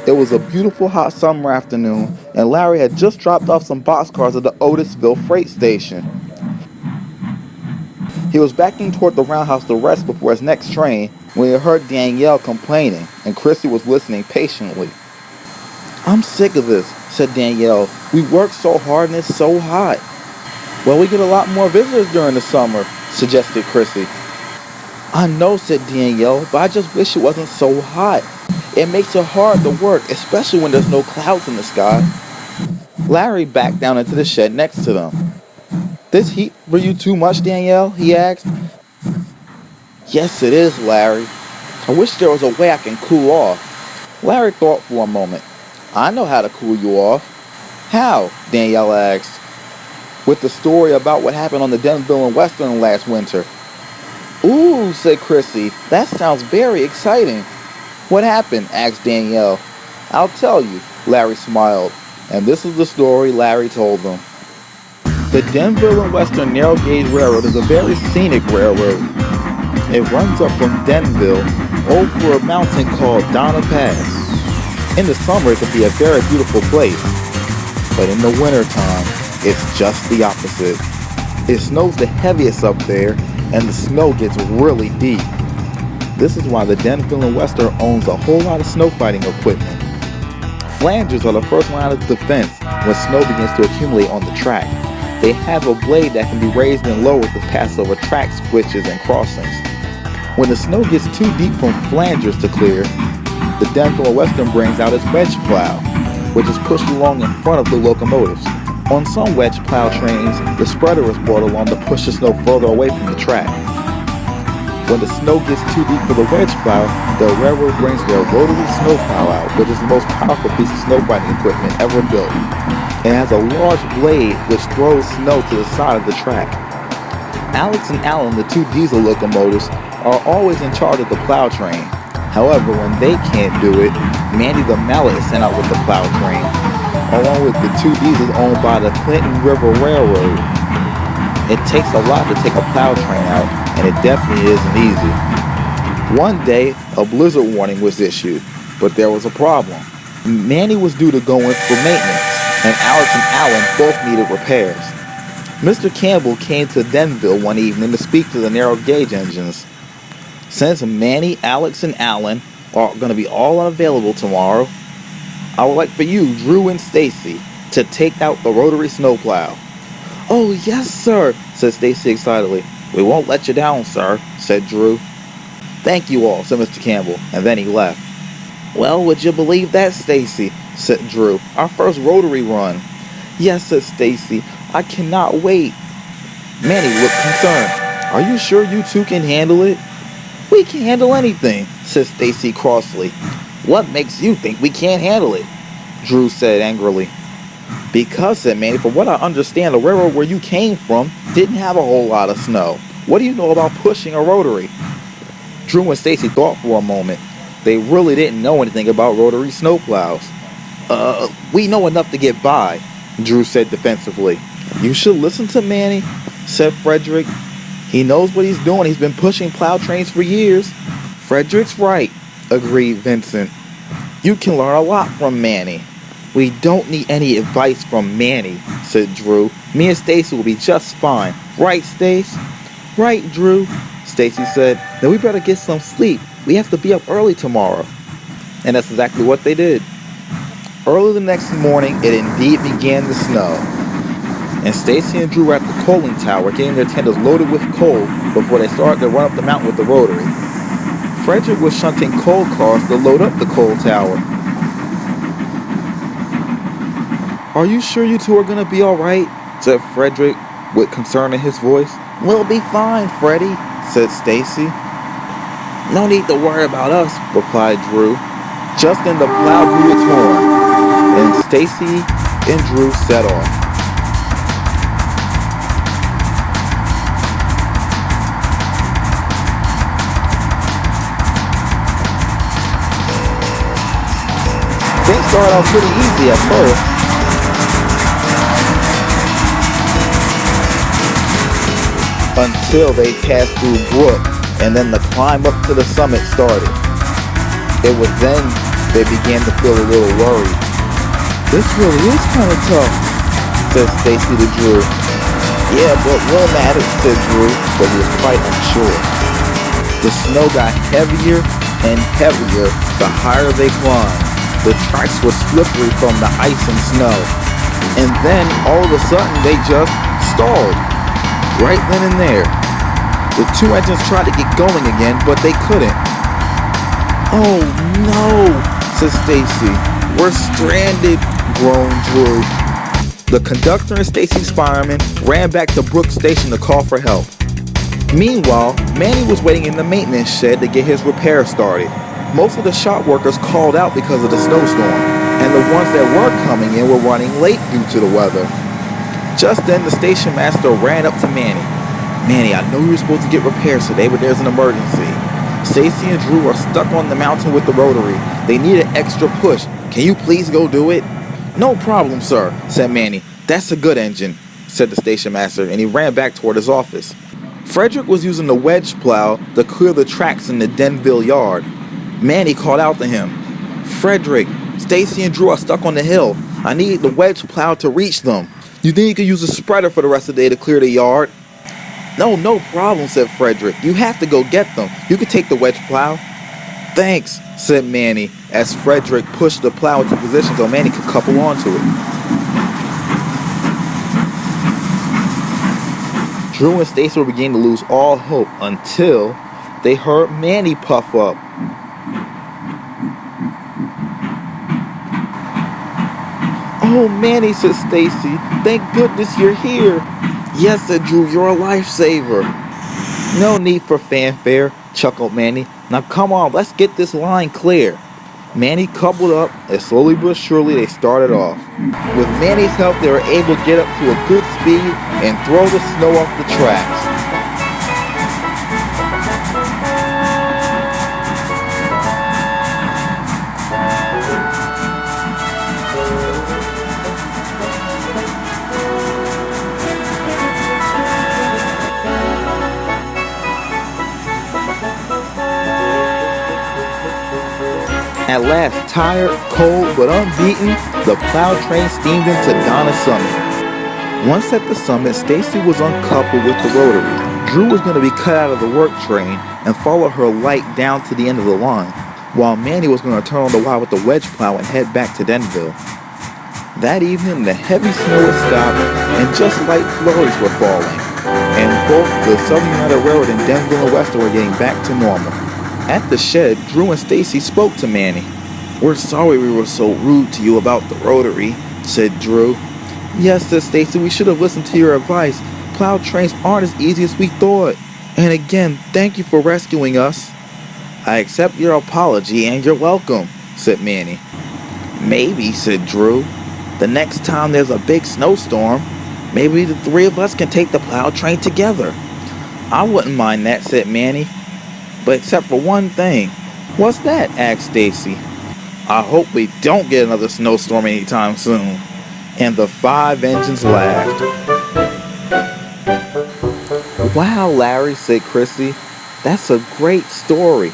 It was a beautiful hot summer afternoon, and Larry had just dropped off some boxcars at the Otisville freight station. He was backing toward the roundhouse to rest before his next train when he heard Danielle complaining, and Kryssy was listening patiently. "I'm sick of this," said Danielle. "We work so hard and it's so hot." "Well, we get a lot more visitors during the summer," suggested Kryssy. "I know," said Danielle, "but I just wish it wasn't so hot. It makes it hard to work, especially when there's no clouds in the sky." Larry backed down into the shed next to them. "This heat for you too much, Danielle?" he asked. "Yes, it is, Larry. I wish there was a way I can cool off." Larry thought for a moment. "I know how to cool you off." "How?" Danielle asked. "With the story about what happened on the Danville and Western last winter." "Ooh," said Kryssy. "That sounds very exciting." "What happened?" asked Danielle. "I'll tell you," Larry smiled. And this is the story Larry told them. The Danville and Western Narrow Gauge Railroad is a very scenic railroad. It runs up from Danville over a mountain called Donna Pass. In the summer, it can be a very beautiful place, but in the wintertime, it's just the opposite. It snows the heaviest up there, and the snow gets really deep. This is why the Danville and Western owns a whole lot of snow fighting equipment. Flangers are the first line of defense when snow begins to accumulate on the track. They have a blade that can be raised and lowered to pass over track switches and crossings. When the snow gets too deep from flangers to clear, the Danville and Western brings out its wedge plow, which is pushed along in front of the locomotives. On some wedge plow trains, the spreader is brought along to push the snow further away from the track. When the snow gets too deep for the wedge plow, the railroad brings their rotary snow plow out, which is the most powerful piece of snow fighting equipment ever built. It has a large blade which throws snow to the side of the track. Alex and Alan, the two diesel locomotives, are always in charge of the plow train. However, when they can't do it, Manny the Mallet is sent out with the plow train, along with the two diesels owned by the Clinton River Railroad. It takes a lot to take a plow train out, and it definitely isn't easy. One day, a blizzard warning was issued, but there was a problem. Manny was due to go in for maintenance, and Alex and Alan both needed repairs. Mr. Campbell came to Denville one evening to speak to the narrow gauge engines. Since Manny, Alex, and Alan are going to be all unavailable tomorrow, I would like for you, Drew and Stacy, to take out the rotary snowplow. "Oh, yes, sir," said Stacy excitedly. "We won't let you down, sir," said Drew. "Thank you all," said Mr. Campbell, and then he left. "Well, would you believe that, Stacy?" said Drew. "Our first rotary run." "Yes," said Stacy. "I cannot wait." Manny looked concerned. "Are you sure you two can handle it?" "We can handle anything," said Stacy crossly. "What makes you think we can't handle it?" Drew said angrily. "Because," said Manny, "from what I understand, the railroad where you came from didn't have a whole lot of snow. What do you know about pushing a rotary?" Drew and Stacy thought for a moment. They really didn't know anything about rotary snowplows. We know enough to get by," Drew said defensively. "You should listen to Manny," said Frederick. "He knows what he's doing. He's been pushing plow trains for years." "Frederick's right," agreed Vincent. "You can learn a lot from Manny." "We don't need any advice from Manny," said Drew. "Me and Stacy will be just fine. Right, Stace?" "Right, Drew," Stacy said. "Then we better get some sleep. We have to be up early tomorrow." And that's exactly what they did. Early the next morning, it indeed began to snow. And Stacy and Drew were at the coaling tower, getting their tenders loaded with coal before they started to run up the mountain with the rotary. Frederick was shunting coal cars to load up the coal tower. "Are you sure you two are going to be alright?" said Frederick, with concern in his voice. "We'll be fine, Freddie," said Stacy. "No need to worry about us," replied Drew. Just then the plow blew its horn, and Stacy and Drew set off. Things started out pretty easy at first. Until they passed through Brook, and then the climb up to the summit started. It would then They began to feel a little worried. "This really is kind of tough," said Stacy to Drew. "Yeah, but we'll manage," said Drew, but he was quite unsure. The snow got heavier and heavier the higher they climbed. The tracks were slippery from the ice and snow. And then, all of a sudden, they just stalled. Right then and there. The two engines tried to get going again, but they couldn't. "Oh no," said Stacy. "We're stranded," groaned Drew. The conductor and Stacy's fireman ran back to Brooks Station to call for help. Meanwhile, Manny was waiting in the maintenance shed to get his repair started. Most of the shop workers called out because of the snowstorm, and the ones that were coming in were running late due to the weather. Just then, the station master ran up to Manny. "Manny, I know you were supposed to get repairs today, but there's an emergency. Stacy and Drew are stuck on the mountain with the Rotary. They need an extra push. Can you please go do it?" "No problem, sir," said Manny. "That's a good engine," said the station master, and he ran back toward his office. Frederick was using the wedge plow to clear the tracks in the Danville yard. Manny called out to him. "Frederick, Stacy and Drew are stuck on the hill. I need the wedge plow to reach them. You think you could use a spreader for the rest of the day to clear the yard?" No problem," said Frederick. "You have to go get them. You can take the wedge plow." "Thanks," said Manny, as Frederick pushed the plow into position so Manny could couple onto it. Drew and Stacy were beginning to lose all hope until they heard Manny puff up. "Oh, Manny," said Stacy. "Thank goodness you're here." "Yes," said Drew, "you're a lifesaver." "No need for fanfare," chuckled Manny. "Now come on, let's get this line clear." Manny coupled up, and slowly but surely they started off. With Manny's help, they were able to get up to a good speed and throw the snow off the tracks. At last, tired, cold, but unbeaten, the plow train steamed into Donna's summit. Once at the summit, Stacy was uncoupled with the Rotary. Drew was going to be cut out of the work train and follow her light down to the end of the line, while Manny was going to turn on the wire with the wedge plow and head back to Denville. That evening, the heavy snow had stopped and just light flurries were falling, and both the Southern United Railroad and Denville and Western were getting back to normal. At the shed, Drew and Stacy spoke to Manny. "We're sorry we were so rude to you about the Rotary," said Drew. "Yes," said Stacy, "we should have listened to your advice. Plow trains aren't as easy as we thought. And again, thank you for rescuing us." "I accept your apology and you're welcome," said Manny. "Maybe," said Drew, "the next time there's a big snowstorm, maybe the three of us can take the plow train together." "I wouldn't mind that," said Manny. "But except for one thing." "What's that?" asked Stacy. "I hope we don't get another snowstorm anytime soon." And the five engines laughed. "Wow, Larry," said Kryssy. "That's a great story."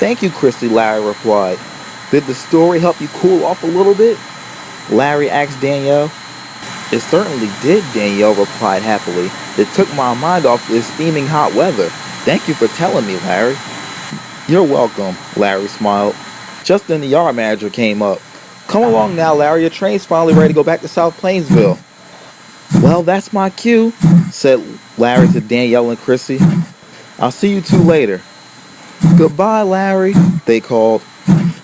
"Thank you, Kryssy," Larry replied. "Did the story help you cool off a little bit?" Larry asked Danielle. "It certainly did," Danielle replied happily. "It took my mind off this steaming hot weather. Thank you for telling me, Larry." "You're welcome," Larry smiled. Just then the yard manager came up. "Come along now, Larry. Your train's finally ready to go back to South Plainsville." "Well, that's my cue," said Larry to Danielle and Kryssy. "I'll see you two later." "Goodbye, Larry," they called.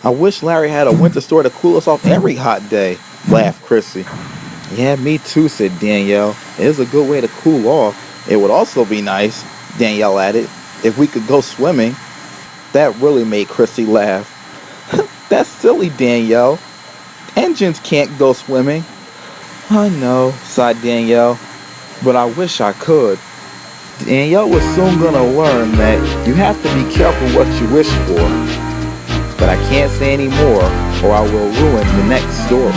"I wish Larry had a winter store to cool us off every hot day," laughed Kryssy. "Yeah, me too," said Danielle. "It is a good way to cool off. It would also be nice," Danielle added, "if we could go swimming." That really made Kryssy laugh. "That's silly, Danielle. Engines can't go swimming." "I know," sighed Danielle, "but I wish I could." Danielle was soon going to learn that you have to be careful what you wish for. But I can't say any more or I will ruin the next story.